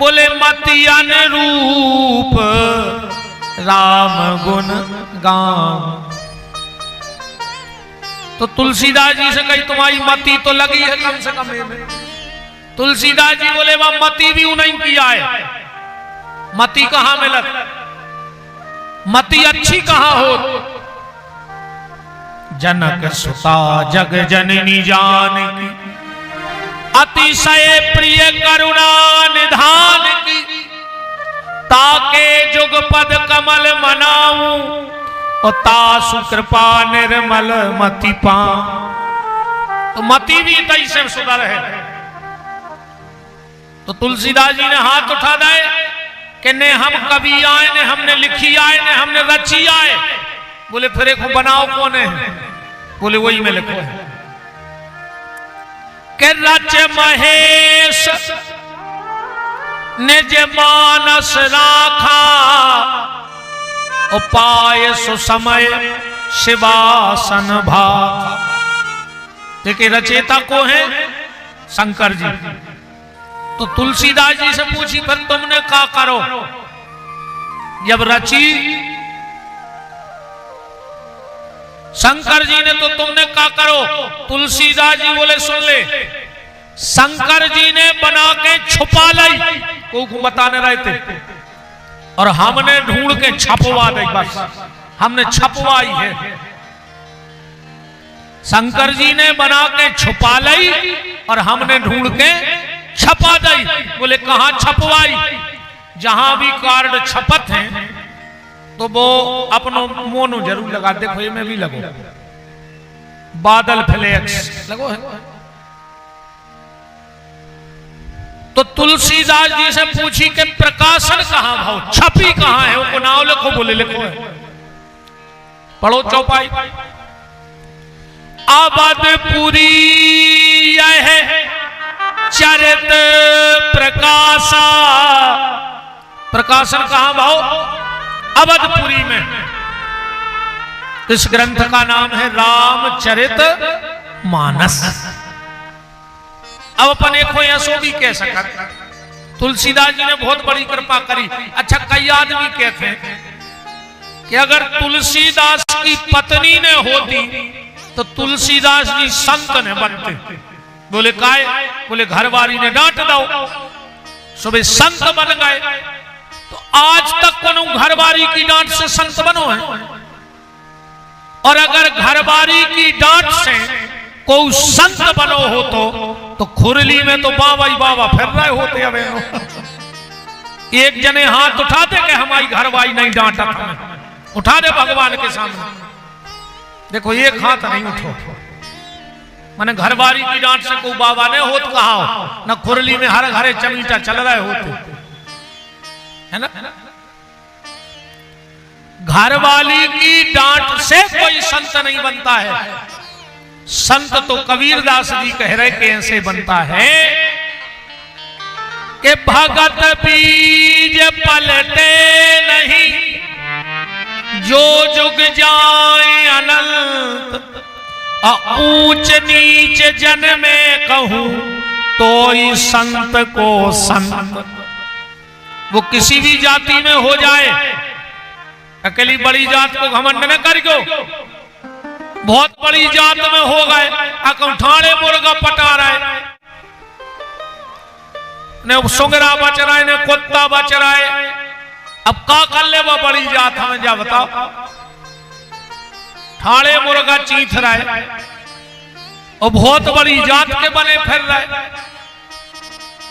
बोले मति अनुरूप राम गुण गान। तो तुलसीदास जी से कही तुम्हारी मति तो लगी है कम से कम में। तुलसीदास जी बोले वह मति भी उन्हीं किया है। मति कहां मिलत, मति अच्छी कहां हो। जनक सुता जग जननी जानकी, अतिशय प्रिय करुणा निधान की। ताके जुग पद कमल मनाऊं, और तासु कृपा निर्मल मति पा। तो मति भी तैसे सुधर है। तो तुलसीदास जी ने हाथ उठा दे कि ने हम कवि आए, ने हमने लिखी आए, ने हमने रची आए। बोले फिर एक बनाओ कौन है? बोले वही में लिखो है कि रच महेश निज मानस राखा, उपाय सुसमय शिवासन भाखा। देखिए रचेता को है शंकर जी। तो तुलसीदास जी से पूछी फिर तुमने क्या करो जब रची शंकर जी ने, तो तुमने क्या करो? तुलसीदास जी बोले सुन ले, शंकर जी ने बना के छुपा लाई, को बताने रहे थे, और हमने ढूंढ के छपवा दी। बस हमने छपवाई है। शंकर जी ने बना के छुपा लाई और हमने ढूंढ के छपा दी। बोले कहां छपवाई? जहां भी कार्ड छपत हैं तो वो अपनो मोनो जरूर लगा। देखो ये में भी लगो बादल फ्लेक्स लगो है। तो तुलसीदास जी से पूछी कि प्रकाशन कहां भाव, छपी कहां है? वो नाव लिखो। बोले लिखो है। पढ़ो चौपाई। अवधपुरी यह चरित प्रकाशा। प्रकाशन कहां भाव? अवधपुरी में। इस ग्रंथ का नाम है रामचरित मानस। अब अपन एक हो ऐसो भी कह सका। तुलसीदास जी ने बहुत बड़ी कृपा करी। अच्छा कई आदमी कहते हैं कि अगर तुलसीदास की पत्नी ने होती तो तुलसीदास जी संत ने बनते। बोले काय? बोले घरवारी ने डांट दो, सुबह संत बन गए। तो आज तक कोनो घरवारी की डांट से संत बनो है? और अगर घरवारी की डांट से कोई संत बनो हो तो खुरली में तो बाबा ही बाबा फिर रहे होते। अब एक जने हाथ उठाते कि हमारी घरवारी नहीं डांटा था, उठा दे भगवान के सामने। देखो एक हाथ नहीं उठो। माने घरवारी की डांट से कोई बाबा ने होत कहा हो, न खुरली में हर घरे चमीटा चल रहे होते है ना। घरवाली की डांट से कोई संत नहीं बनता है। संत तो कबीरदास जी कह रहे कि ऐसे बनता है कि भगत बीज पलटे नहीं, जो जुग जाए अनंत। ऊंच नीच जन में कहूं तो ही संत को संत। वो किसी भी जाति में हो जाए, अकेली बड़ी जात को घमंड न कर गो। बहुत बड़ी जात में हो गए, ठाणे मुर्गा पटा रहे, ने सुंगरा बच रहा है, ने कुत्ता बच रहा है। अब का कर ले वो बड़ी जात हमें जा बताओ। ठाणे मुर्गा चीथ रहा है और बहुत बड़ी जात के बने फिर रहे।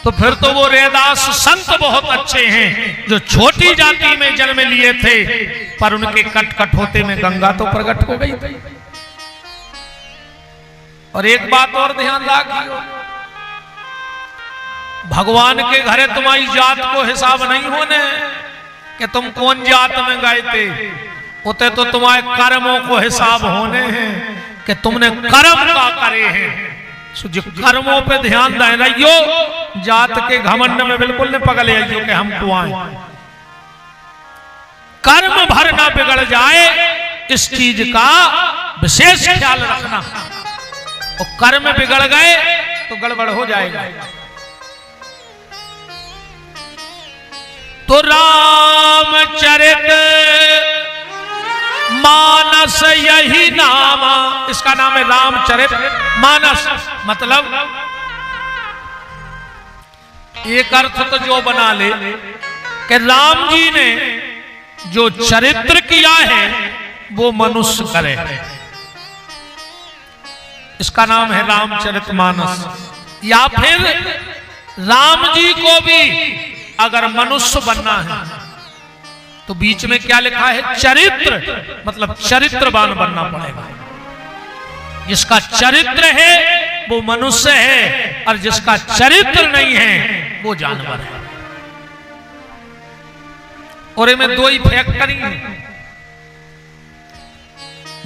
तो फिर तो वो रैदास संत बहुत अच्छे हैं जो छोटी जाति में जन्म लिए थे, पर उनके कट होते में गंगा तो प्रकट हो गई थी। और एक बात और ध्यान रखियो, भगवान के घरे तुम्हारी जात को हिसाब नहीं होने कि तुम कौन जात में गए थे। उते तो तुम्हारे कर्मों को हिसाब होने हैं कि तुमने कर्म का करे हैं। जो कर्मों पे ध्यान दे रहियो, जात के घमंड में बिल्कुल न पगले आइयो कि हम कुआं। कर्म भर ना बिगड़ जाए, इस चीज का विशेष ख्याल रखना। और कर्म बिगड़ गए तो गड़बड़ हो जाएगा। तो रामचरित मानस यही नाम, इसका नाम है रामचरित मानस। मतलब एक अर्थ तो जो बना ले कि राम जी ने जो चरित्र किया है वो मनुष्य करे, इसका नाम है रामचरितमानस। या फिर राम जी को भी अगर मनुष्य बनना है तो बीच में क्या लिखा है, चरित्र, मतलब चरित्रवान बनना पड़ेगा। जिसका चरित्र है वो मनुष्य है और जिसका चरित्र नहीं है वो जानवर है। और इनमें दो ही फैक्टरी है।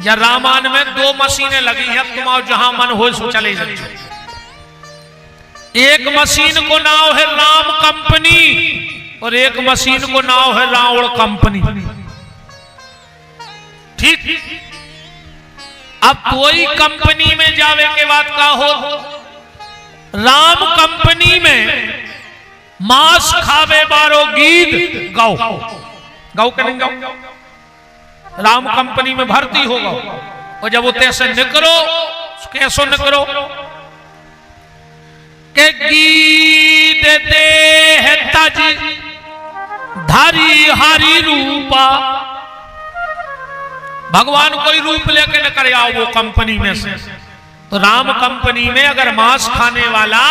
या रामायण में दो मशीनें लगी हैं, तुम आओ जहां मन हो सो चले जाइए। एक मशीन को नाम है राम कंपनी और एक मशीन को नाम है रावण कंपनी। ठीक, अब कोई कंपनी में जावे के बाद का हो, राम कंपनी में मांस खावे बारो गीत गाओ, गाओ के नहीं गाओ, राम कंपनी में भर्ती होगा। और जब वो तैसे निकलो, कैसो निकलो के गीत दे है तज धारी हारी रूपा, भगवान कोई रूप लेके निकल आओ वो कंपनी में से। तो राम कंपनी में अगर मांस खाने वाला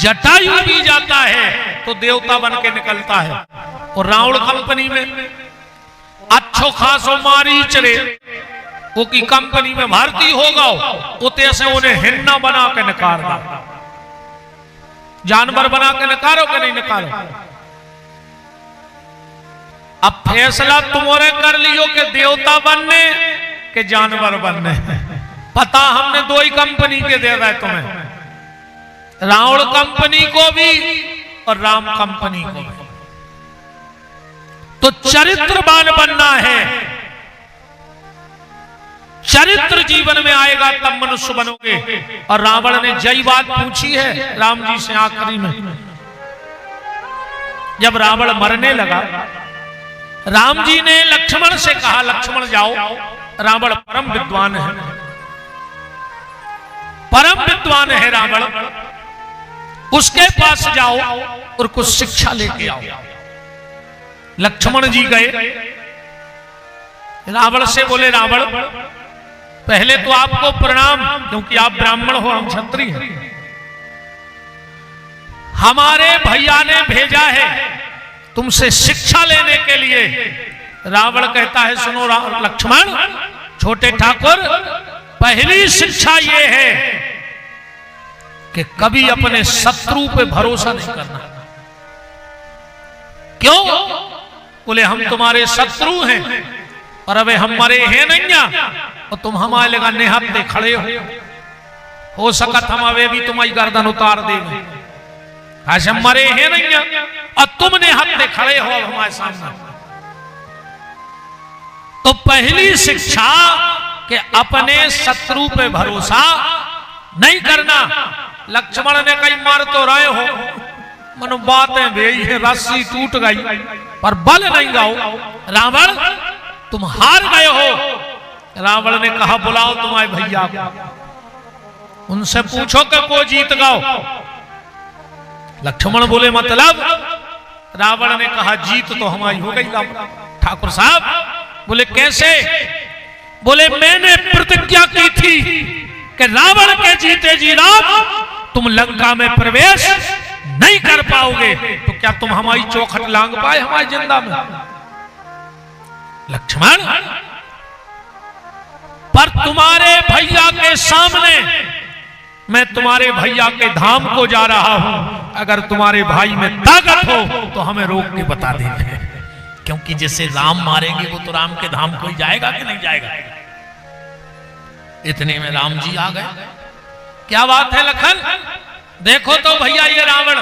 जटायु भी जाता है तो देवता बन के निकलता है। और रावण कंपनी में अच्छो खासो मारी चले वो की कंपनी में भर्ती होगा, उते से उन्हें हिन्ना बना के निकाल दो, जानवर बना के निकालो कि नहीं निकालो। अब फैसला तुम्हारे कर लियो कि देवता बनने के जानवर बनने। पता हमने दो ही कंपनी के दे रहा है तुम्हें, रावण कंपनी को भी और राम कंपनी को भी। तो चरित्रवान बनना है, चरित्र जीवन में आएगा तब मनुष्य बनोगे। और रावण ने जय बात पूछी है राम जी से आखिरी में, जब रावण मरने लगा राम जी ने लक्ष्मण से कहा, लक्ष्मण जाओ, रावण परम विद्वान है, परम विद्वान है रावण, उसके पास जाओ और कुछ शिक्षा लेके आओ। लक्ष्मण जी गए, रावण से बोले, रावण पहले तो आपको प्रणाम, क्योंकि आप ब्राह्मण हो, हम क्षत्रिय हैं। हमारे भैया ने भेजा है तुमसे शिक्षा लेने के लिए। रावण कहता है, सुनो लक्ष्मण, छोटे ठाकुर, पहली शिक्षा यह है कि कभी अपने शत्रु पे भरोसा नहीं करना। क्यों? बोले हम तुम्हारे शत्रु हैं और अबे हमारे हैं नहीं और तुम हमारे लगा निहत्ते खड़े हो सकत हम अबे भी तुम्हारी गर्दन उतार देंगे। आज हमारे हैं नहीं और तुम निहत्ते खड़े हो हमारे सामने। तो पहली शिक्षा कि अपने शत्रु पे भरोसा नहीं करना। लक्ष्मण ने कई मार तो रहे हो, मनो बातें भेई है, रस्सी टूट गई पर बल नहीं गाओ। रावण तुम हार गए हो। रावण ने कहा, बुलाओ तुम्हारे भैया को, उनसे पूछो कि को जीत गाओ। लक्ष्मण बोले, मतलब? रावण ने कहा, जीत तो हमारी हो गई ठाकुर साहब। बोले कैसे? बोले मैंने प्रतिज्ञा की थी कि रावण के जीते जी राम तुम लंका में प्रवेश नहीं कर पाओगे, तो क्या तुम हमारी चौखट लांग पाए हमारी जिंदा में? लक्ष्मण, पर तुम्हारे भैया के सामने मैं तुम्हारे भैया के धाम को जा रहा हूं, अगर तुम्हारे भाई में ताकत हो तो हमें रोक के बता देना, क्योंकि जैसे राम मारेंगे वो तो राम के धाम को ही जाएगा कि नहीं जाएगा। इतने में राम जी आ गए। क्या बात है लखन, देखो तो भैया ये रावण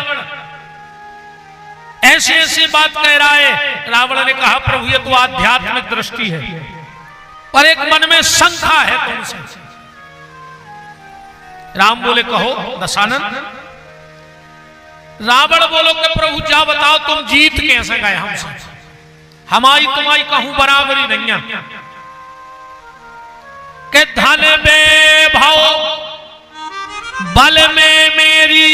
ऐसी ऐसी बात कह रहा है। रावण ने कहा, प्रभु ये तो आध्यात्मिक दृष्टि है, पर एक मन में शंका है तुमसे। राम बोले, कहो दशानन। रावण बोलो कि प्रभु जा बताओ तुम जीत कैसे गए हमसे, हमारी तुम्हारी कहूं बराबरी नहीं है। के धन में भाव बल में मेरी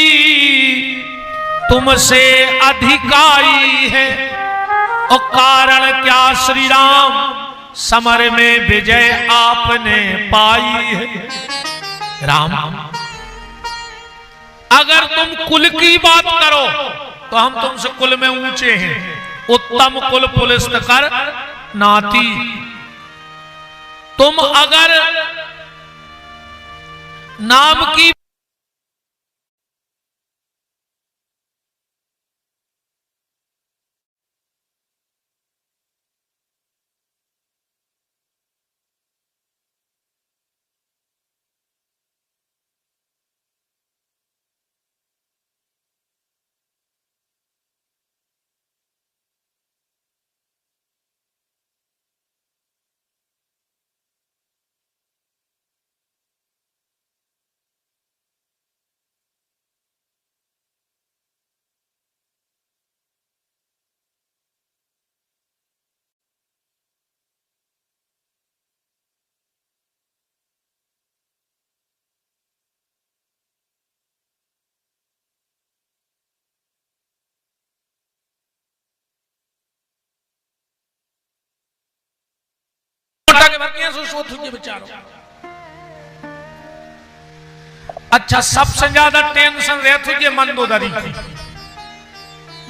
तुमसे अधिकारी है, और कारण क्या श्री राम समर में विजय आपने पाई है। राम अगर तुम कुल की बात करो तो हम तुमसे कुल में ऊंचे हैं, उत्तम कुल पुलिस कर नाती। तुम अगर नाम की अच्छा सबसे ज्यादा टेंशन रहे तुझे मंदोदरी की,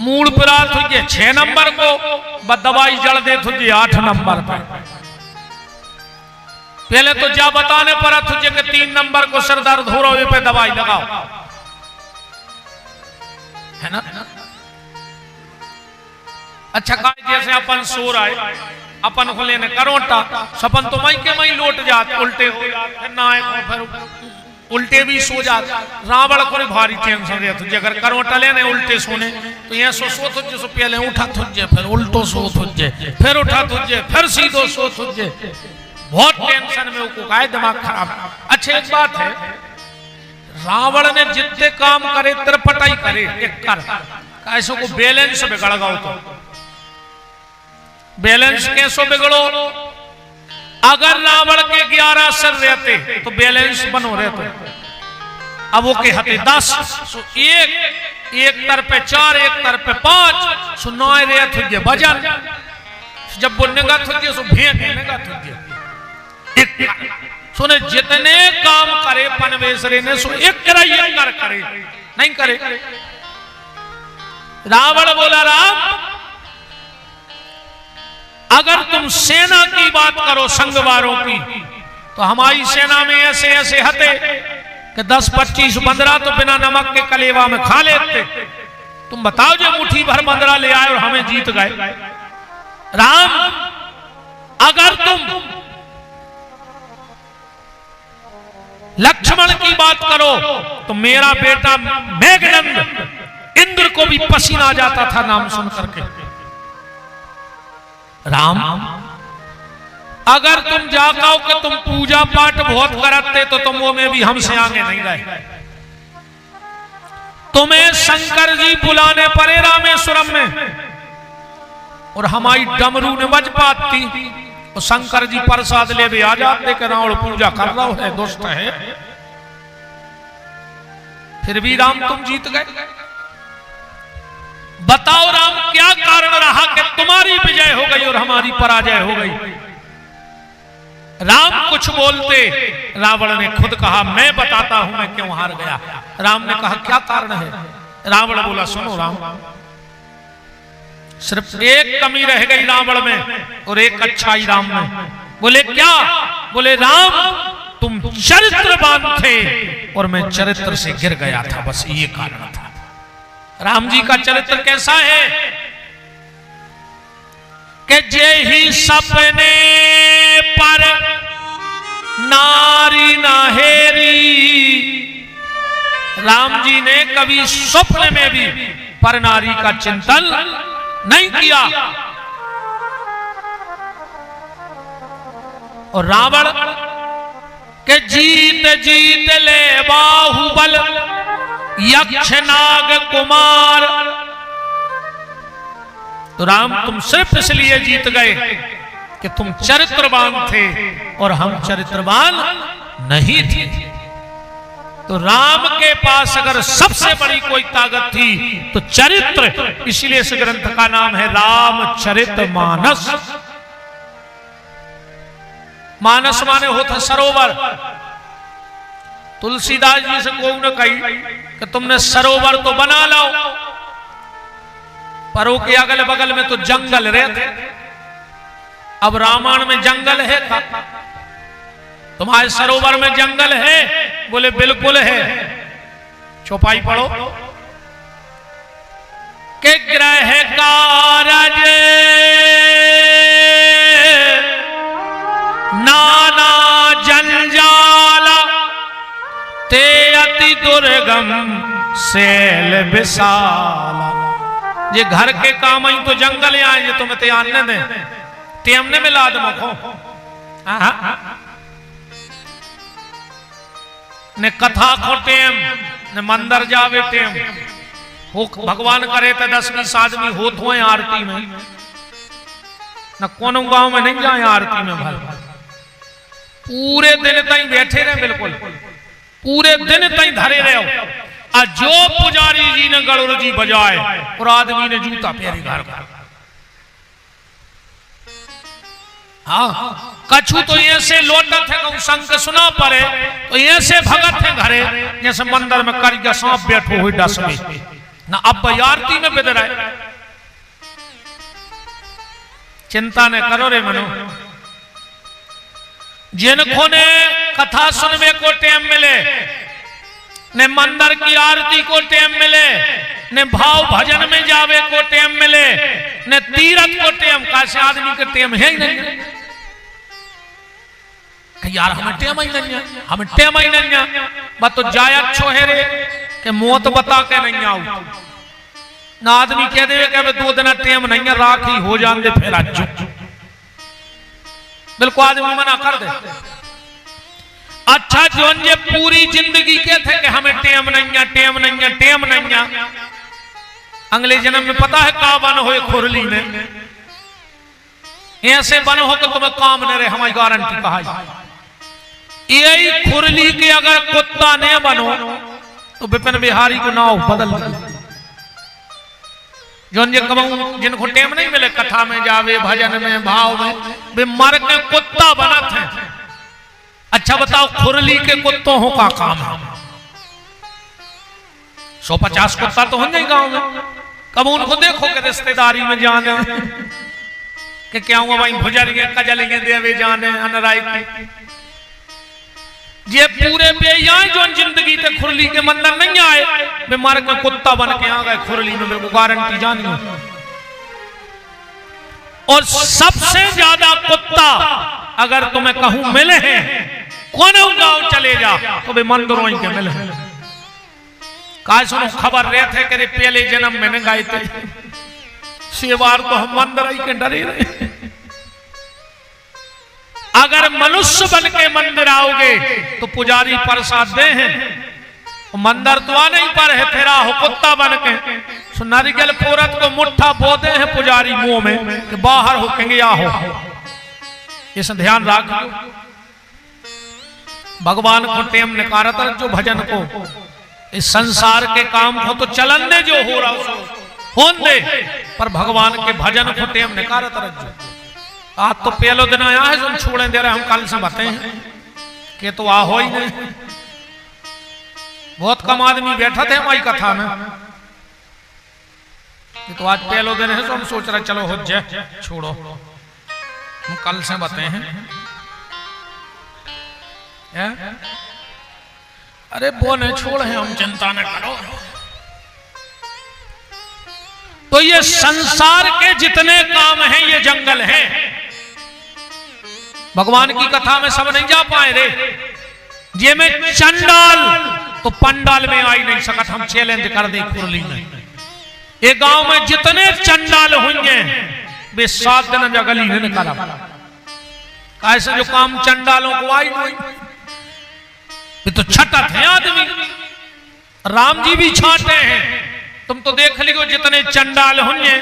मूड पर तुझे 6 नंबर को दवाई जड़ दे तुझे 8 नंबर पर। पहले तो जा बताने पड़ा तुझे कि 3 नंबर को सर दर्द हो रहा है पे दवाई लगाओ, है ना। अच्छा जैसे अपन सो रहा है, अपन को लेने करोटा सपन तो मई के मई लौट जात, उल्टे हो जात ना फिर उल्टे भी सो जात। रावण को भारी टेंशन रहे तुझे, अगर करोटा लेने उल्टे सोने तो यहाँ सो तुझे सो पहले उठा तुझे, फिर उल्टो सो तुझे, फिर उठा तुझे, फिर सीधो सो तुझे, बहुत टेंशन में उसको का दिमाग खराब। अच्छा एक बात है, रावण ने जितने काम करे तिरपटाई करे एक कर कैसे को बैलेंस बिगड़ गया। तो बैलेंस कैसे बिगड़ो, अगर रावण के 11 सर रहते तो बैलेंस बनो रहते, अब वो के हते 10 सो एक तर पे 4 एक तर पे 5 सो 9 रहते तुझे वजन, जब बोलनेगा तुझे सो भेंट नेगा तुझे एक सुने जितने काम करे पनवेसरे ने सो एक करे नहीं करे। रावण बोला राम अगर तुम सेना की बात करो संगवारों की तो हमारी सेना में ऐसे ऐसे हते कि 10 25 बंदरा तो बिना नमक के कलेवा में खा लेते। तुम बताओ जो मुट्ठी भर बंदरा ले आए और हमें जीत गए। राम अगर तुम लक्ष्मण की बात करो तो मेरा बेटा मेघनंद इंद्र को भी पसीना आ जाता था नाम सुन करके। राम अगर तुम जागाओ कि तुम पूजा पाठ बहुत करते तो तुम वो में भी हमसे आगे नहीं गए। तुम्हें शंकर जी बुलाने पड़े रामेश्वरम में और हमारी डमरू ने बज पाती तो शंकर जी प्रसाद ले भी आ जाते कि रावण पूजा कर रहा है दोस्त है, फिर भी राम तुम जीत गए। बताओ राम क्या कारण रहा कि तुम्हारी विजय हो गई और हमारी पराजय हो गई। राम कुछ बोलते, रावण ने खुद कहा मैं बताता हूं मैं क्यों हार गया। राम ने कहा क्या कारण है। रावण बोला सुनो राम, सिर्फ एक कमी रह गई रावण में और एक अच्छाई राम में। बोले क्या। बोले राम तुम चरित्रवान थे और मैं चरित्र से गिर गया था, बस ये कारण था। राम जी का चरित्र कैसा है कि जे ही सपने पर नारी नाहेरी, राम जी ने कभी स्वप्न में भी पर नारी का चिंतन नहीं किया। और रावण के जीत जीत ले बाहुबल यक्ष नाग कुमार। तो राम तुम सिर्फ इसलिए जीत गए कि तुम चरित्रवान थे और हम चरित्रवान नहीं थे। तो राम के पास अगर सबसे बड़ी कोई ताकत थी तो चरित्र, इसलिए इस ग्रंथ का नाम है रामचरितमानस। मानस माने होता सरोवर। तुलसीदास जी से कोई न कही कि तुमने सरोवर तो बना लो, पर वो के अगल बगल में तो जंगल रहते। अब रामायण में जंगल है का? तुम्हारे सरोवर में जंगल है? बोले बिल्कुल है। चौपाई पढ़ो के ग्रह कारज नाना जंजाला ते अति दुर्गम शैल विशाला। ये घर के काम ही तो जंगल आए, ये तुम्हें ते आने दे टेम ने मिला दो मखो ने कथा को टेम ने मंदिर जावे टेम हो। भगवान करे तो 10-20 आदमी हो तो है आरती में, न कोनो गांव में नहीं जाए आरती में। भर पूरे दिन तई बैठे रहे, बिल्कुल पूरे दिन तई धरे रहे। और जो पुजारी जी ने गरुड़ जी बजाए और आदमी ने जूता पहरी घर का। हाँ कछु तो ऐसे लौटत है कहूं संग सुना पड़े तो ऐसे भगत है घरे जैसे मंदिर में करिया सांप बैठो हुई डस में ना। अब आरती में बिद रहे। चिंता ने करो रे मनो। जिनको ने कथा सुनने को टाइम मिले, ने मंदिर की आरती को टाइम मिले, ने भाव भजन में जावे को टाइम मिले, ने तीरथ को टाइम, कैसे आदमी के टाइम है ही नहीं। यार हमें टेम ही नहीं है, हमें टेम ही नहीं है। बस तो जाया छोहेरे के मौत बता के नहीं आऊ ना। आदमी कह दे कि 2 दिन टेम नहीं है, राखी हो जान दे फिर आज। बिल्कुल आदमी मना कर दे। अच्छा जो ये पूरी जिंदगी के थे कि हमें टेम नहीं है, टेम नहीं है, टेम नहीं है। अगले जन्म में पता है का बन हो खुरली में ऐसे बन हो कि तुम्हें काम न रहे, हमारी गारंटी कहा। यही खुरली के अगर कुत्ता न बनो तो विपिन बिहारी को नाव बदल जो जिनको टेम नहीं मिले कथा में जावे भजन में भाव में वे मर के कुत्ता बनत है। अच्छा बताओ खुरली के कुत्तों हो का काम है? 150 कुत्ता तो होंगे गांव में। कब उनको देखो कि रिश्तेदारी में जाने कि क्या हुआ भाई भुजरिए कजलिए देवे जाने अनराई की। ये पूरे बेयाई जो जिंदगी ते खुरली के मंदिर नहीं आए, वे मर के कुत्ता बन के आ गए खुरली में। मेरे को गारंटी जानियो। और सबसे ज्यादा कुत्ता अगर तुम्हें कहूं मिले हैं कौन गांव चले जा तो वे मंदिरों के मिले हैं। का सुनो खबर रहे थे कि पहले जन्म में न गए थे सेवार तो हम मंदिर ही के डरे रहे। अगर मनुष्य बन के मंदिर आओगे तो पुजारी प्रसाद दे हैं। मंदिर तो आ नहीं पर है तेरा हो कुत्ता बन के नारियल पोरत को मुट्ठा बोते हैं पुजारी मुंह में कि बाहर हो कहेंगे या हो। इस ध्यान रख भगवान को टेम निकारत जो भजन को इस संसार के काम को तो चलन दे जो हो रहा होन दे, पर भगवान के भजन को टेम निकारत रखो। आज तो पहलो दिन आया है जो छोड़े दे रहे हम कल से बताते हैं कि तो आ हो ही नहीं। बहुत कम आदमी बैठा थे हमारी कथा में। तो आज पहलो दिन है तो हम सोच रहे चलो हो जाए छोड़ो हम कल से बताते हैं। अरे वो नहीं छोड़ है हम चिंता न करो। तो ये संसार के जितने काम हैं ये जंगल हैं। भगवान की कथा में सब नहीं जा पाए रे। ये में चंडाल तो पंडाल में आई नहीं सकत। हम चैलेंज कर दे कुरली में ये गांव में जितने चंडाल होंगे वे 7 दिन जगली नहीं निकाला। कैसे जो काम चंडालों को आई नहीं वे तो छटत है आदमी। राम जी भी छाटे हैं। तुम तो देख लियो जितने चंडाल होंगे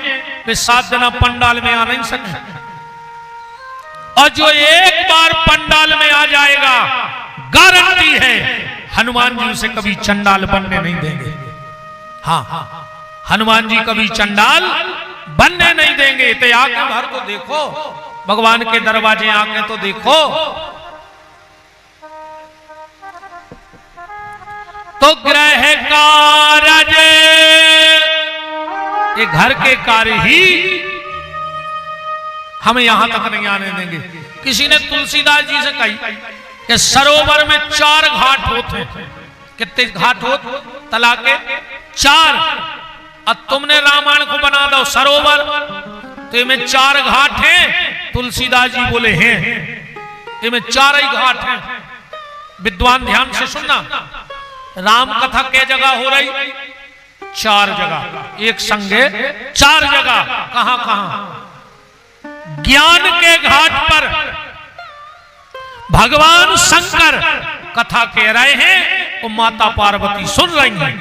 वे 7 दिन पंडाल में आ नहीं सके, और जो एक बार पंडाल में आ जाएगा गारंटी है हनुमान जी उसे कभी चंडाल बनने नहीं देंगे। हाँ, हनुमान जी कभी चंडाल बनने नहीं देंगे। तो आके भर तो देखो, भगवान के दरवाजे आके तो देखो। तो ग्रह कार्य, ये घर के कार्य ही हमें यहां तक नहीं आने देंगे। किसी ने तुलसीदास जी से कही कि सरोवर में 4 घाट होते हैं। कितने घाट होते? तालाब के 4। अब तुमने रामायण को बना दो सरोवर, तो इनमें 4 घाट हैं। तुलसीदास जी बोले हैं इनमें 4 ही घाट हैं। विद्वान ध्यान से सुनना, राम कथा के जगह हो रही? 4 जगह, एक संगे 4 जगह। कहां कहां? ज्ञान के घाट पर भगवान शंकर कथा कह रहे हैं और माता पार्वती सुन रही हैं,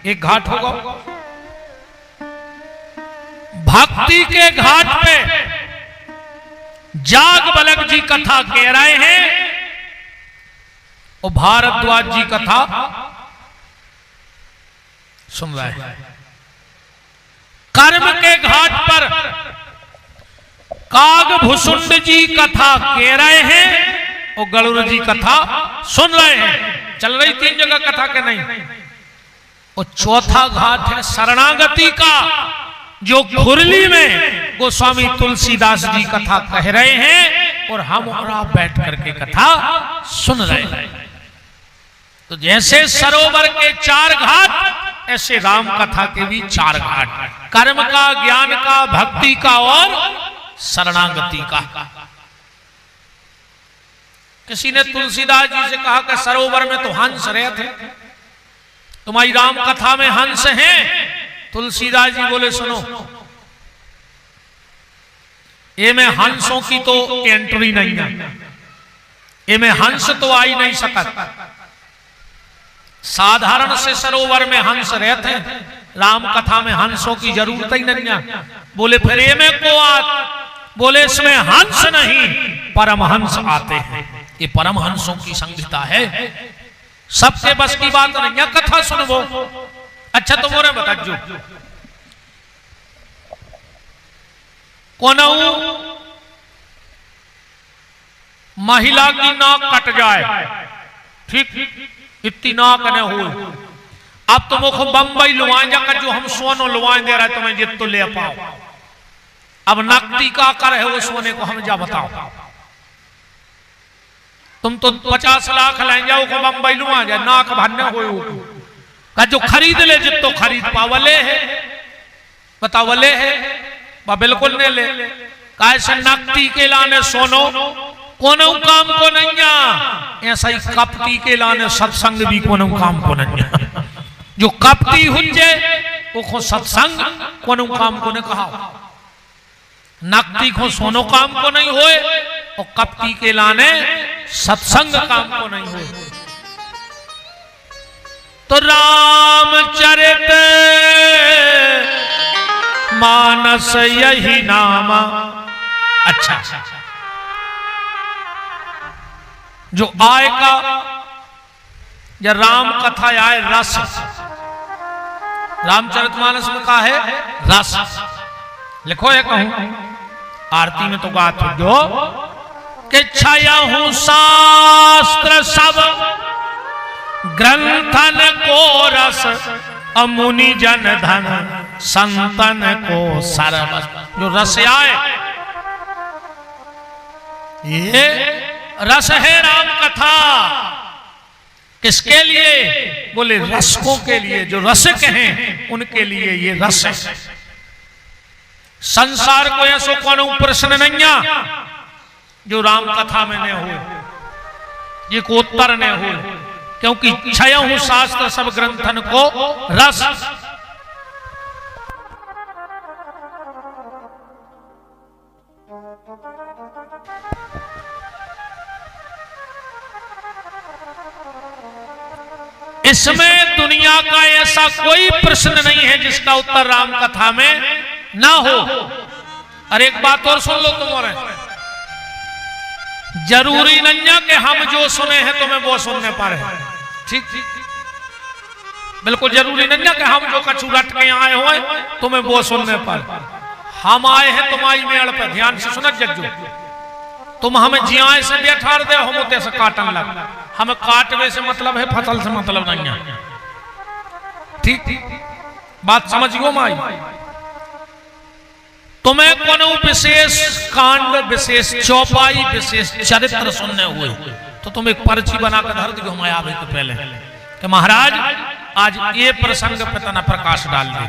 एक घाट होगा। भक्ति के घाट पे जागबलक जी कथा कह रहे हैं और भारद्वाज जी कथा सुन रहे हैं। कर्म के घाट पर कागभूषुंड जी कथा कह रहे हैं और गरुड़ जी कथा सुन रहे हैं। चल रही 3 जगह कथा के नहीं। और चौथा घाट है शरणागति का, जो खुरली में गोस्वामी तुलसीदास जी कथा कह रहे हैं और हम और आप बैठ करके कथा सुन रहे हैं। तो जैसे सरोवर के 4 घाट, ऐसे राम कथा के भी 4 घाट, कर्म का, ज्ञान का, भक्ति का और शरणागति का। किसी ने तुलसीदास जी से कहा कि सरोवर में तो हंस रहे थे, तुम्हारी राम कथा में हंस हैं? तुलसीदास जी बोले सुनो, ये में हंसों की तो एंट्री नहीं है, ये में हंस तो आ ही नहीं सकता। साधारण से सरोवर में हंस रहते हैं, राम कथा में हंसों की जरूरत ही नहीं है। बोले फिर ये में को बोले इसमें हंस नहीं, परमहंस आते हैं। ये परमहंसों की संहिता है, सबके बस की बात नहीं है। कथा सुनबो। अच्छा तो मोरे बता जो कोनऊ महिला की नाक कट जाए, ठीक इतनी नाक न हो, अब तुम को बंबई लुवाएं जाकर जो हम सोनो लुवाएं दे रहे तुम्हें जित तो ले पाओ। अब नकदी का कर है वो सोने को हम जा बताओ। तुम तो 50 लाख ले जाओ को बंबई लुआ जाए, नाक भरने हो जो खरीद ले जित तो खरीद पावले है, बतावले है बा बिल्कुल ने ले। कैसे नकदी के लाने सोनो कोनो काम को नहीं, ऐसा ही कपटी के लाने सत्संग भी कोनो काम को नहीं। जो कपटी हुंजे वो सत्संग कोनो काम को नहीं कहा। नकदी को सोनो काम को नहीं होए और कपटी के लाने सत्संग काम को नहीं होए। तो रामचरित मानस यही नामा। अच्छा, जो आय का या राम कथा आए रस, रामचरितमानस में कहा है रस। लिखो है कहूं आरती में तो बात हो जो कि छाया हूं शास्त्र सब ग्रंथन को रस, अमुनि जन धन संतन को सरबस। जो रस आए ये रस है राम कथा। किसके लिए? बोले रसकों के लिए, जो रसिक हैं उनके लिए ये रस है। संसार को ऐसो कोनो प्रश्न नहीं जो राम कथा में न हो, ये को उत्तर न हो, क्योंकि क्षय हूं शास्त्र सब ग्रंथन को रस। इसमें दुनिया का ऐसा कोई प्रश्न नहीं है जिसका उत्तर राम कथा में ना हो। और एक बात और सुन लो तुम्हारे, जरूरी नहीं है कि हम जो सुने हैं तुम्हें वो सुनने पर है। ठीक, बिल्कुल जरूरी नहीं है कि हम जो कछु रट के आए हुए तुम्हें वो सुनने पर। हम आए हैं तुम्हारी मेड़ पे, ध्यान से सुनत जज्जो। तुम हमें जियाए से बैठा दे, हम उते से काटन लग। हमें काटवे से मतलब है, फसल से मतलब नहीं है। ठीक, बात समझियो माई। तुम्हें कोनो विशेष कांड, विशेष चौपाई, विशेष चरित्र सुनने हुए तो तुम एक पर्ची बनाकर धर दो हमारे आवे तो पहले कि महाराज आज ये प्रसंग पे तना प्रकाश डाल दे।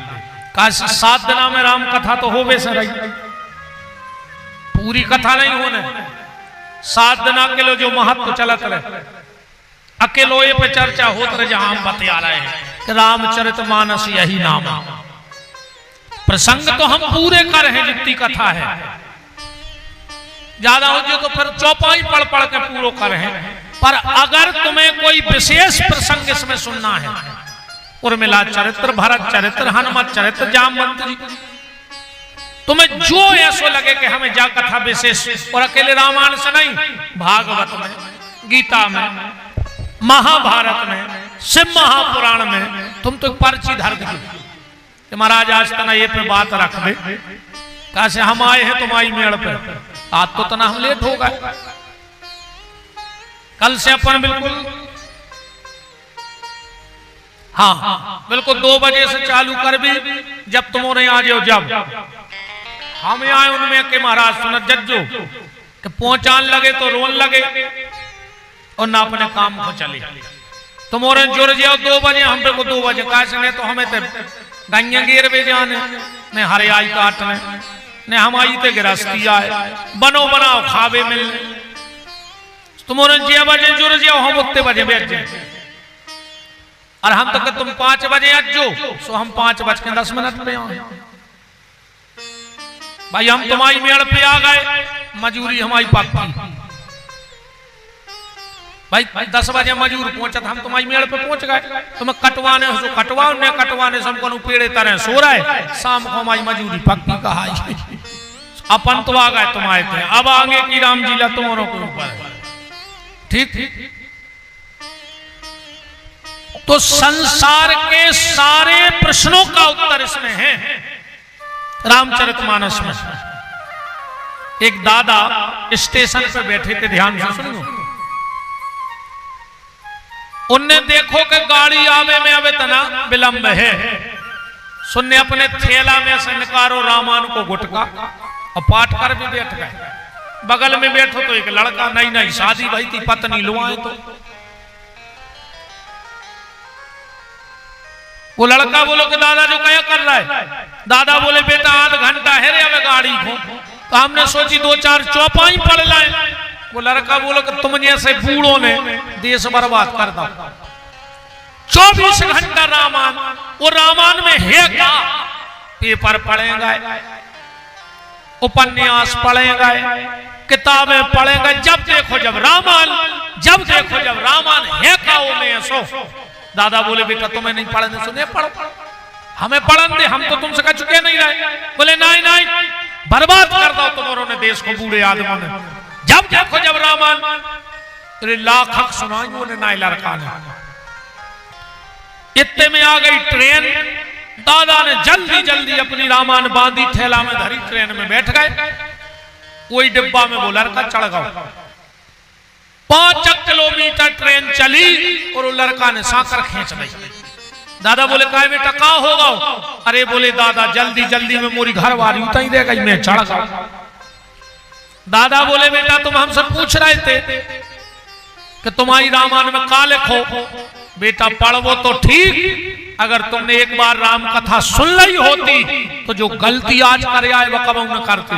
काशी 7 दिना में राम कथा तो होवे से रही, पूरी कथा नहीं होने। 7 दिना के लो जो महत्व चलत रहे, अकेलो ये पे चर्चा होत रहे, जहां हम बतिया रहे हैं कि रामचरितमानस यही नाम। प्रसंग तो हम पूरे कर हैं जितनी कथा है, ज्यादा हो जो तो फिर चौपाई पढ़ पढ़ के पूरो कर हैं। पर अगर तुम्हें कोई विशेष प्रसंग इसमें सुनना है, उर्मिला चरित्र, भरत चरित्र, हनुमत चरित्र, जामवंत जी, तुम्हें जो ऐसा लगे कि हमें जा कथा विशेष, और अकेले रामायण से नहीं, भागवत में, गीता में, महाभारत में, शिव महापुराण में तुम तो पर्ची धर दी कि महाराज आज तना ये पे बात रख दे। कैसे हम आए हैं तुम्हारी मेड़ पे, आज तो तना हम लेट हो गए। कल से अपन बिल्कुल हाँ बिल्कुल 2 बजे से चालू कर भी, जब तुम्हारे आ जाओ। जब हम आए उनमें के महाराज सुनत जज्जो कि पहुंचान लगे तो रोन लगे और ना अपने काम को चले। तुम्हारे जुड़ जाओ 2 बजे, हम पे को 2 बजे कैसे नहीं तो हमें तो गैया गिर बे जाने ने हरियाई काटने ने हम आई ते गिरस्ती आए, बनो बनाओ खावे मिलने। तुम्हारे 6 बजे जुड़ जाओ, हम उतने बजे बैठ जाए। और हम तो तुम 5 बजे अज्जो, सो हम 5:10 पे आए। भाई हम तुम्हारी मेड़ पे आ गए, मजूरी हमारी पक्की। भाई 10 बजे मजूर पहुंचा था, हम तुम्हारी मेड़ पे पहुंच गए। तुम्हें कटवाने हो तो कटवाओ, ने कटवाने से हमको पेड़े तरह सो रहा है। शाम को हमारी मजूरी पक्की कहा। अपन तो आ गए, तुम आए थे, अब आगे की राम जी ला तुम्हारों के ऊपर। ठीक, तो संसार के सारे प्रश्नों का उत्तर इसमें है रामचरितमानस में। एक दादा स्टेशन पे बैठे थे, ध्यान से सुनो। उनने देखो कि गाड़ी आवे में अबे तना विलंब है। सुनने अपने थैला में से निकारो रामायण को गुटका और पाठ कर भी बैठ गए। बगल में बैठो तो एक लड़का, नई शादी भाई थी, पत्नी लुआए तो वो लड़का बोलो कि दादा जो क्या कर रहा है। दादा बोले बेटा आध घंटा है रे अब गाड़ी को, तो हमने सोची 2-4 चौपाई पढ़ लाए। वो लड़का बोलो कि तुम जैसे बूढ़ों ने देश बर्बाद कर दो। 24 घंटा रामायण, वो रामायण में है क्या? पेपर पढ़ेंगे, उपन्यास पढ़ेंगे, किताबें पढ़ेंगे, जब देखो जब रामायण, जब देखो जब रामायण है क्या वो में सो। दादा बोले बेटा तुम्हें नहीं पढ़ने सुने, पढ़ो, हमें पढ़न दे, हम तो तुमसे कह चुके नहीं रहे। बोले नहीं, बर्बाद कर दो तुम्हारों ने देश को, बूढ़े आदमों ने। जब देखो जब रामायण, तेरे लाख हक सुनाई उन्हें नाई लड़का ने। इतने में आ गई ट्रेन। दादा ने जल्दी जल्दी अपनी रामायण बांधी, थैला में धरी, ट्रेन में बैठ गए। कोई डिब्बा में वो लड़का चढ़ गया। 5 किलोमीटर ट्रेन चली और वो लड़का ने साकर खींच दी। दादा बोले का बेटा का होगा? अरे बोले दादा जल्दी जल्दी में मोरी घर वाली उताई दे गई, मैं चढ़ गया। दादा बोले बेटा तुम हमसे पूछ रहे थे कि तुम्हारी रामायण में का लिखो। बेटा पढ़वो तो ठीक, अगर तुमने एक बार राम कथा सुन ली होती तो जो गलती आज कर आए वो कब न करते।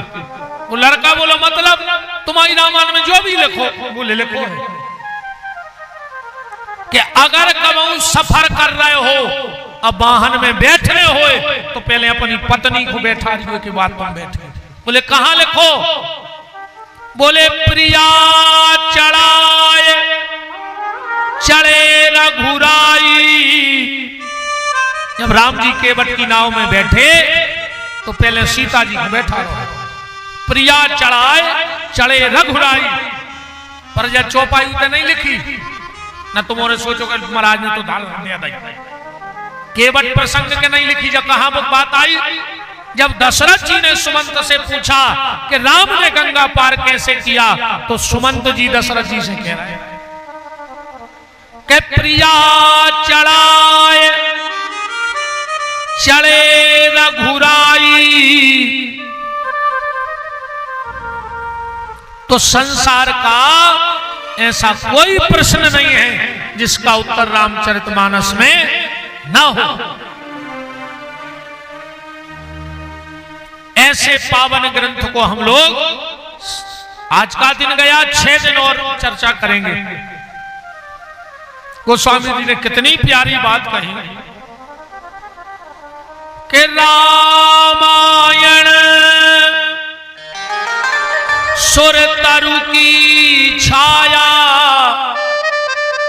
वो लड़का बोलो मतलब तुम्हारी रामायण में जो भी लिखो, बोले लिखो कि अगर कब सफर कर रहे हो, अब वाहन में बैठ रहे हो, तो पहले अपनी पत्नी को बैठा दिए के बाद तुम बैठे। बोले कहां लिखो? बोले प्रिया चढ़ाए चढ़े रघुराई, जब राम जी केवट की नाव में बैठे तो पहले सीता जी को बैठा रहो, प्रिया चढ़ाए चढ़े रघुराई, पर जब चौपाई तो नहीं लिखी न, तुमने सोचो कि महाराज ने तो दाल दिया था, केवट प्रसंग के नहीं लिखी। जब कहां बात आई, जब दशरथ जी ने सुमंत से पूछा कि राम ने गंगा पार कैसे किया, तो सुमंत जी दशरथ जी से कह रहे हैं कि प्रिया चढ़ाए चढ़े रघुराई, तो संसार का ऐसा कोई प्रश्न नहीं है जिसका उत्तर रामचरितमानस में ना हो। ऐसे पावन ग्रंथ को हम लोग, आज का दिन गया, 6 दिन और चर्चा करेंगे। गोस्वामी जी ने कितनी प्यारी बात कही कि रामायण सुर तरु की छाया,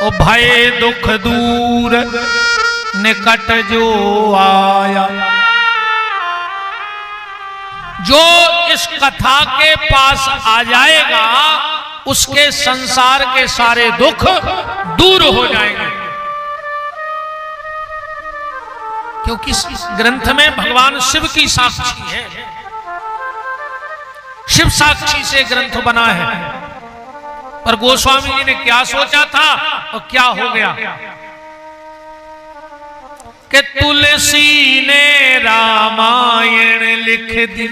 ओ भय दुख दूर निकट जो आया। जो इस कथा के पास आ जाएगा उसके संसार के सारे दुख दूर हो जाएंगे, क्योंकि इस ग्रंथ में भगवान शिव की साक्षी है, शिव साक्षी से ग्रंथ बना है। पर गोस्वामी जी ने क्या सोचा था और क्या हो गया कि तुलसी ने रामायण लिख दी,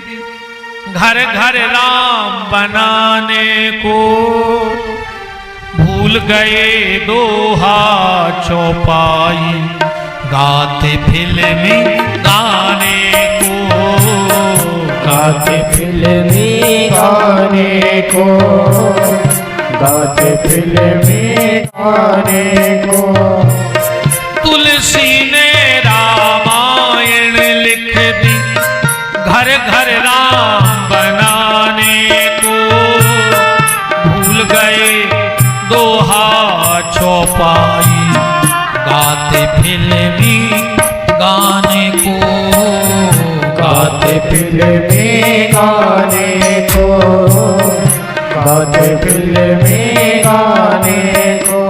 घर घर राम बनाने को, भूल गए दोहा चौपाई, गाते फिल्मी गाने को, गाते फिल्मी गाने को, गाते फिल्मी गाने को। तुलसी ने रामायण लिख दी, घर घर राम बनाने को, भूल गए दोहा चौपाई, गाते फिल्मी गाने को, गाते फिल्मी गाने को, गाते फिल्मी गाने को।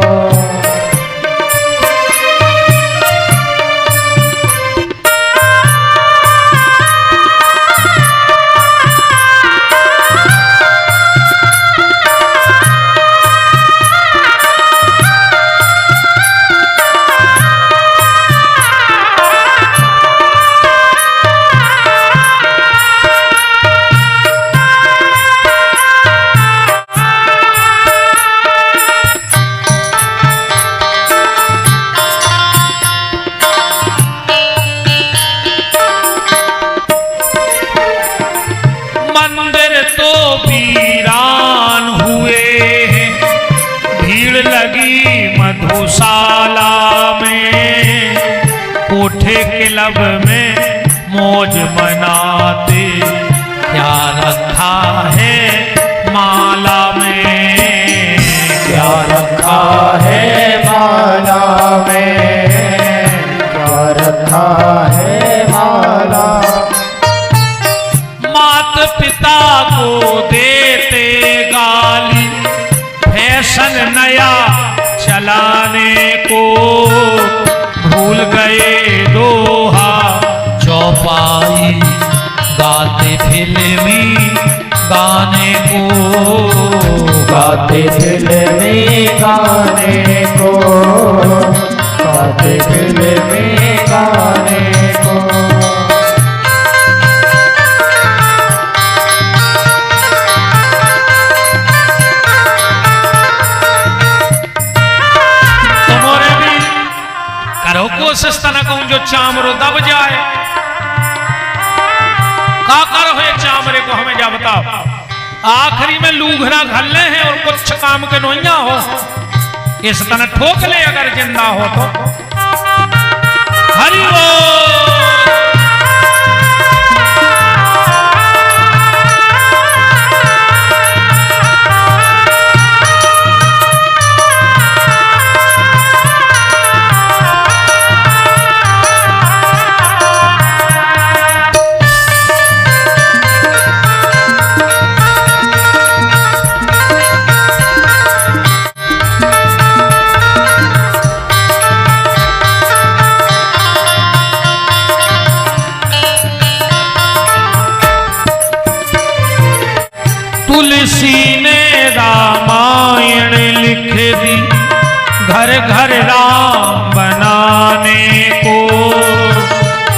मधुशाला में, कोठे क्लब में मौज मनाते, क्या रखा है माला में, क्या रखा है माला में, क्या रखा है माला। मात पिता को देते गाली, फैशन नया चलाने को, भूल गए दोहा चौपाई, गाते फिल्मी गाने को, गाते फिल्मी गाने को, गाते फिल्मी गाने को। कोशिश तना कहूं जो चामरो दब जाए, का कर हो चामरे को हमें जा बताओ। आखिरी में लूघरा घल्ले हैं और कुछ काम के नोइया हो, इस तरह ठोक ले अगर जिंदा हो तो। हरि बोल। तुलसी ने रामायण लिख दी घर घर राम बनाने को,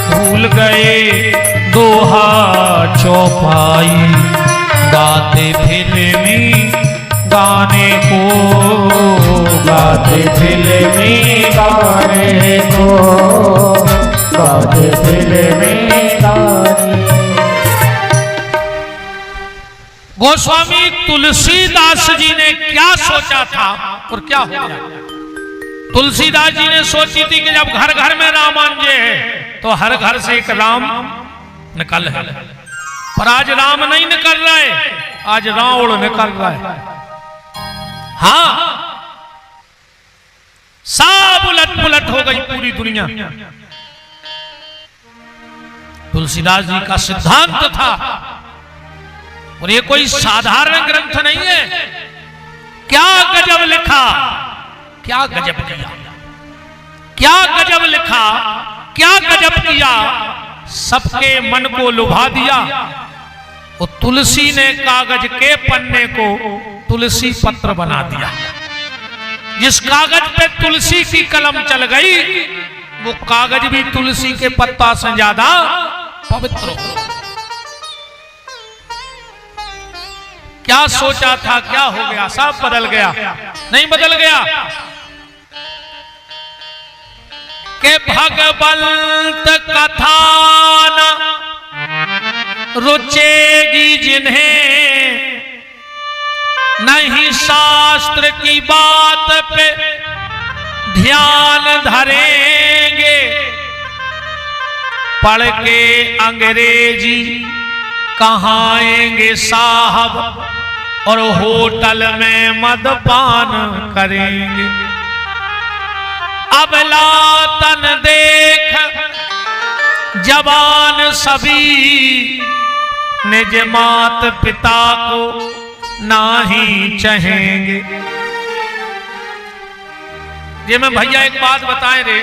भूल गए दोहा चौपाई गाते फिल्मी गाने को, गाते फिल्मी गाने को, गाते फिल्मी गाने। गोस्वामी तुलसीदास जी ने क्या सोचा था और क्या हो गया? तुलसीदास जी ने सोची थी कि जब घर घर में रामांजे है तो हर घर से एक राम निकल है, पर आज राम नहीं निकल रहा है, आज रावण निकल रहा है। हाँ, सब उलट पुलट हो गई पूरी दुनिया। तुलसीदास जी का सिद्धांत था, और ये कोई साधारण ग्रंथ नहीं है। क्या गजब लिखा, क्या गजब किया, क्या गजब लिखा, क्या गजब किया, सबके मन को लुभा दिया। वो तुलसी ने कागज के पन्ने को तुलसी पत्र बना दिया। जिस कागज पे तुलसी की कलम चल गई, वो कागज भी तुलसी के पत्ता से ज्यादा पवित्र हो। क्या सोचा था, क्या हो गया? सब बदल गया। नहीं बदल गया के भगवंत कथा न रुचेगी जिन्हें, नहीं शास्त्र की बात पे ध्यान धरेंगे, पढ़ के अंग्रेजी कहाएंगे साहब और होटल में मदपान करेंगे। अबला तन देख जवान सभी, निज मात पिता को नाही चाहेंगे। ये मैं भैया एक बात बताएं रे,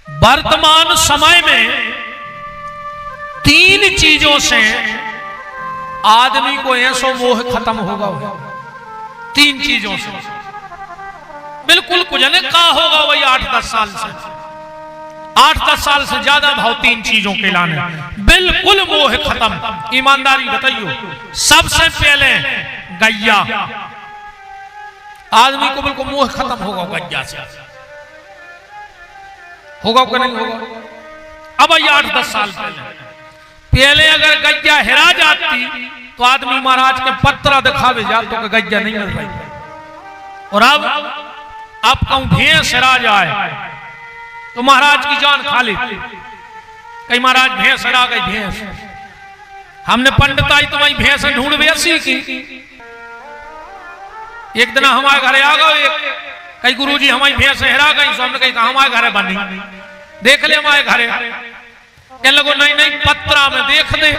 वर्तमान समय में 3 चीजों से आदमी को ऐसो मोह खत्म होगा। 3 चीजों से बिल्कुल कुछ नहीं कहा होगा वही 8-10 साल से, 8-10 साल से ज्यादा भाव 3 चीजों के लाने बिल्कुल मोह खत्म। ईमानदारी बताइयो, सबसे पहले गैया, आदमी को बिल्कुल मोह खत्म होगा गैया से, होगा कि नहीं होगा? अब 8-10 साल पहले अगर गैया हेरा जाती तो आदमी महाराज के पत्रा दिखावे जाते कि गैया नहीं मिल रही, और अब कहूं भैंस हेरा जाए तो महाराज की जान खा लेती। कई महाराज भैंस हेरा गई, भैंस हमने पंडिताई तो वही भैंस ढूंढ बेसी की। एक दिन हमारे घरे आ गए, कई गुरुजी हमारी भैंस हेरा गई, सो हमने कही हमारे घरे बनी, देख ले हमारे घरे। कहने लगो नहीं नहीं पत्रा में देख दे,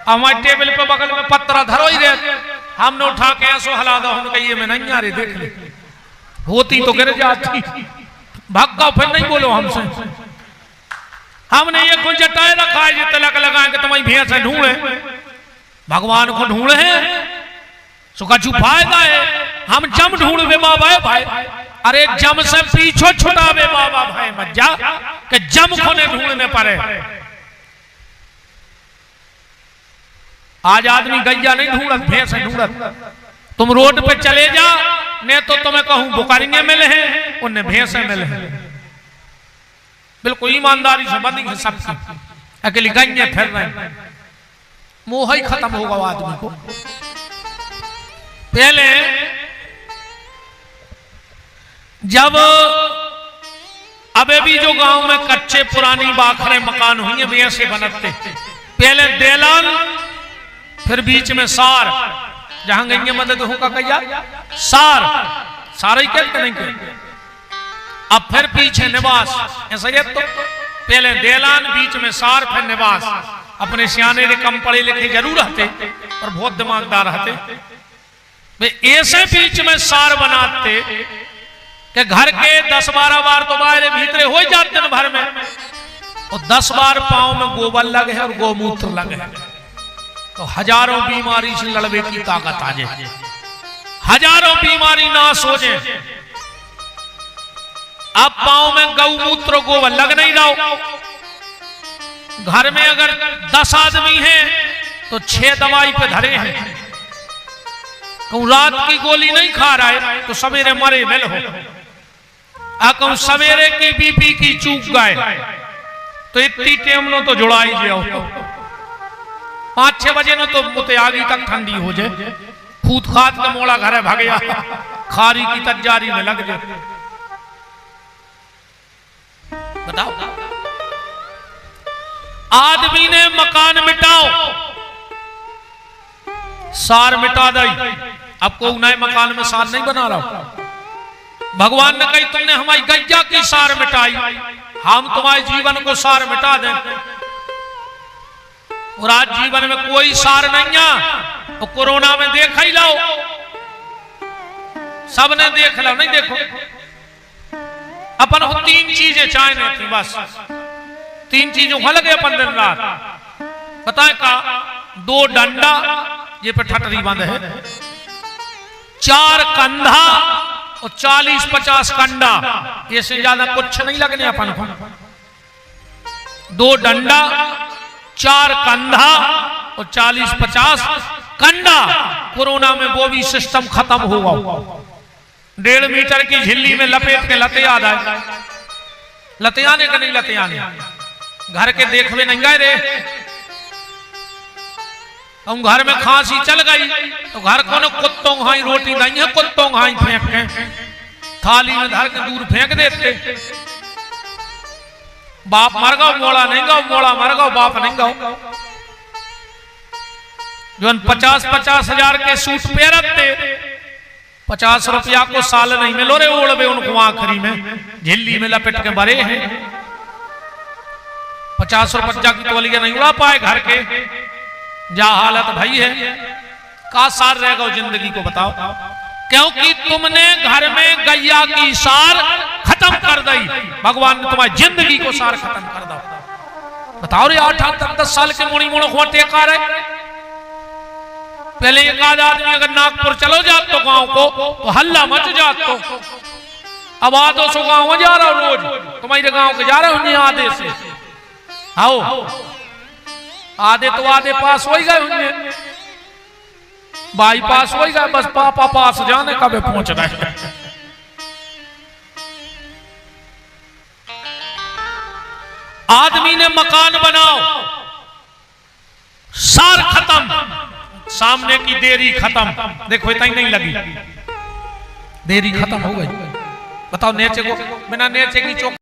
हमारे टेबल पे बगल में पत्रा धरो ही रहे। हमने उठा के ऐसो हला दो, हमने कही ये में नहीं आ रही, देख ले, होती तो गिर जाती। भक्का फिर नहीं बोलो हमसे, हमने ये कुछ जटाए रखा है, ये तिलक लगाए कि तुम्हारी भैंस ढूंढे, भगवान को ढूंढे सुखा फायदा है। हम जम ढूंढे बाबा भाई, अरे जम से पीछो छुटावे बाबा भाई मत जा कि जम को ने ढूंढने पड़े। आज आदमी गैया नहीं ढूंढत, भैंस ढूंढत। तुम रोड पे चले जा, मैं तो तुम्हें कहूं बुकारियां मिले हैं, उन्हें भैंसे मिले हैं। बिल्कुल ईमानदारी से बंदी है सबकी, अकेली गैया फिर रहे, मोह ही खत्म होगा आदमी को। पहले जब अबे भी जो गांव में कच्चे पुरानी बाखरे मकान हुई है वैसे बनते, पहले देलान फिर बीच में सार, जहां गई मदद होगा कैया सार, सारा ही कहते नहीं कहते। अब फिर पीछे निवास, ऐसा ये तो पहले देलान बीच में सार फिर निवास। अपने सियाने ने कम पढ़े लिखे जरूर रहते और बहुत दिमागदार रहते, वे ऐसे बीच में सार बनाते कि घर के 10-12 बार तो बाहर भीतरे हो जाते न भर में, और 10 बार पांव में गोबर लगे और गोमूत्र लगे। तो हजारों बीमारी से लड़ने की ताकत आ जाए, हजारों बीमारी नाश हो जाए। अब पांव में गौमूत्र गोबर लग नहीं रहा, घर में अगर 10 आदमी हैं तो 6 दवाई पे धरे हैं। कहूं रात की गोली नहीं खा रहा है तो सवेरे मरे मिल हो, कहूं सवेरे की बीपी की चूक गए तो इतनी टेम लो तो जुड़ाई जाओ, 5-6 बजे न तो मुते आगी तक ठंडी हो जाए, खूद खाद का मोड़ा घर भागया खारी की तजारी में लग जाए। बताओ, आदमी ने मकान मिटाओ, सार मिटा दई, अब को नए मकान में सार नहीं बना रहा। भगवान ने कही तुमने हमारी गैया की सार मिटाई, हम तुम्हारे जीवन को सार मिटा दें। और आज जीवन में कोई सार नहीं है, तो कोरोना में देख ही लो, सबने देख लो, नहीं देखो अपन को 3 चीजें चाहिए थी, बस 3 चीजों को लगे अपन दिन रात। बताए का 2 डंडा ये पे ठटरी बंद है, 4 कंधा और 40-50 कंडा, ये से ज्यादा कुछ नहीं लगने अपन को। 2 डंडा, 4 कंधा और 40-50 कंडा। कोरोना में वो भी सिस्टम खत्म होगा। 1.5 मीटर की झिल्ली में लपेट के लते याद आए, लते आने का नहीं, लते आने घर के देखवे नहीं गए रे। हम घर में खांसी चल गई तो घर को न कुत्तों हाई रोटी नहीं है, कुत्तों हाई फेंक के थाली में धर के दूर फेंक देते। बाप मर गो मोड़ा नहीं गो, मोड़ा मर गो बाप नहीं गो। जो 50-50 हजार के सूट पे रखते, 50 रुपया को साल नहीं मिलो रे, ओढ़ उनको आखिरी में झिल्ली में लपेट के भरे हैं। 50 रुपया की तौलिया नहीं उड़ा पाए घर के, जा हालत भाई है। का सार रहेगा जिंदगी को बताओ, क्योंकि तुमने घर में गैया की सार खत्म कर दी। भगवान ने तुम्हारी जिंदगी को सार खत्म कर दो। बताओ रे 8-10 साल के मुड़ी मुड़ो हुआ टेका रहे। पहले एक आध आदमी अगर नागपुर चलो जात तो गांव को तो हल्ला मच जात, तो अब आधो सो गांव जा रहा हूं रोज, तुम्हारे गांव के जा रहा हूं आधे से, आओ आधे तो आधे पास हो गए होंगे, बाईपास हो गए, बस पापा पास जाने कब पहुंच रहे। आदमी ने मकान बनाओ, सार खत्म, सामने की देरी खत्म। देखो इतना ही नहीं लगी, देरी खत्म हो गई। बताओ नेचे को बिना नेचे की चौक